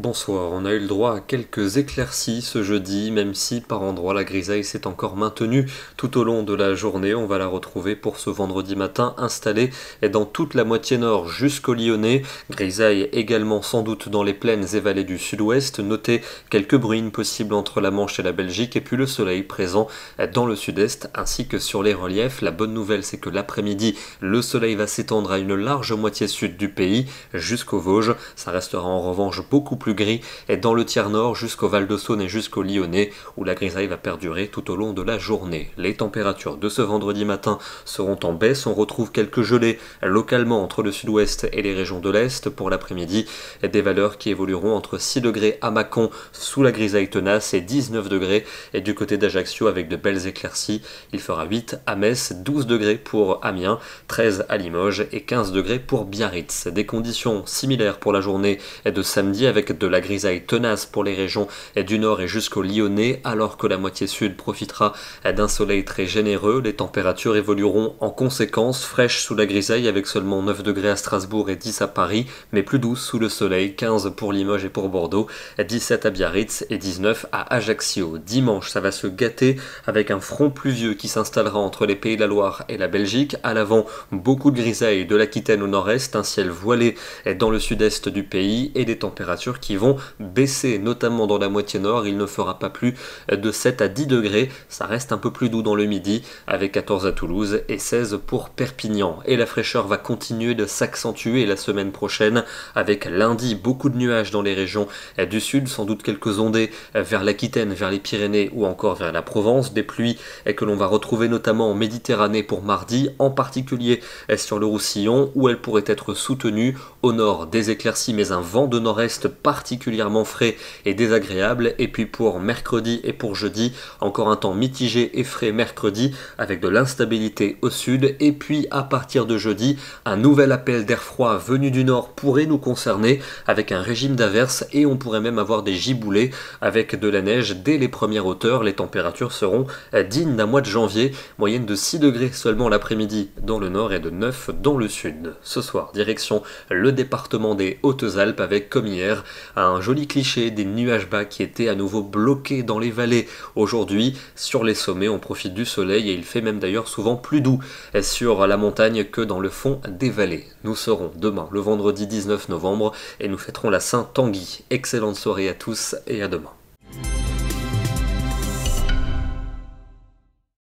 Bonsoir, on a eu le droit à quelques éclaircies ce jeudi, même si par endroits la grisaille s'est encore maintenue tout au long de la journée. On va la retrouver pour ce vendredi matin installée dans toute la moitié nord jusqu'au Lyonnais. Grisaille également sans doute dans les plaines et vallées du sud-ouest. Notez quelques bruines possibles entre la Manche et la Belgique et puis le soleil présent dans le sud-est ainsi que sur les reliefs. La bonne nouvelle c'est que l'après-midi, le soleil va s'étendre à une large moitié sud du pays jusqu'aux Vosges. Ça restera en revanche beaucoup plus gris et dans le tiers nord jusqu'au Val de Saône et jusqu'au Lyonnais où la grisaille va perdurer tout au long de la journée. Les températures de ce vendredi matin seront en baisse, on retrouve quelques gelées localement entre le sud-ouest et les régions de l'est pour l'après-midi, des valeurs qui évolueront entre 6 degrés à Mâcon sous la grisaille tenace et 19 degrés et du côté d'Ajaccio avec de belles éclaircies. Il fera 8 à Metz, 12 degrés pour Amiens, 13 à Limoges et 15 degrés pour Biarritz. Des conditions similaires pour la journée de samedi avec de la grisaille tenace pour les régions du nord et jusqu'au Lyonnais, alors que la moitié sud profitera d'un soleil très généreux. Les températures évolueront en conséquence, fraîches sous la grisaille avec seulement 9 degrés à Strasbourg et 10 à Paris, mais plus douces sous le soleil, 15 pour Limoges et pour Bordeaux, 17 à Biarritz et 19 à Ajaccio. Dimanche, ça va se gâter avec un front pluvieux qui s'installera entre les Pays de la Loire et la Belgique. À l'avant, beaucoup de grisaille de l'Aquitaine au nord-est, un ciel voilé dans le sud-est du pays et des températures qui vont baisser, notamment dans la moitié nord. Il ne fera pas plus de 7 à 10 degrés, ça reste un peu plus doux dans le midi, avec 14 à Toulouse et 16 pour Perpignan. Et la fraîcheur va continuer de s'accentuer la semaine prochaine, avec lundi beaucoup de nuages dans les régions du sud, sans doute quelques ondées vers l'Aquitaine, vers les Pyrénées ou encore vers la Provence, des pluies que l'on va retrouver notamment en Méditerranée pour mardi, en particulier sur le Roussillon, où elles pourraient être soutenues. Au nord, des éclaircies, mais un vent de nord-est particulièrement frais et désagréable. Et puis pour mercredi et pour jeudi, encore un temps mitigé et frais mercredi, avec de l'instabilité au sud. Et puis à partir de jeudi, un nouvel appel d'air froid venu du nord pourrait nous concerner, avec un régime d'averses, et on pourrait même avoir des giboulées avec de la neige dès les premières hauteurs. Les températures seront dignes d'un mois de janvier, moyenne de 6 degrés seulement l'après-midi dans le nord et de 9 dans le sud. Ce soir, direction le département des Hautes-Alpes avec, comme hier, un joli cliché des nuages bas qui étaient à nouveau bloqués dans les vallées. Aujourd'hui, sur les sommets, on profite du soleil et il fait même d'ailleurs souvent plus doux sur la montagne que dans le fond des vallées. Nous serons demain, le vendredi 19 novembre, et nous fêterons la Saint-Tanguy. Excellente soirée à tous et à demain.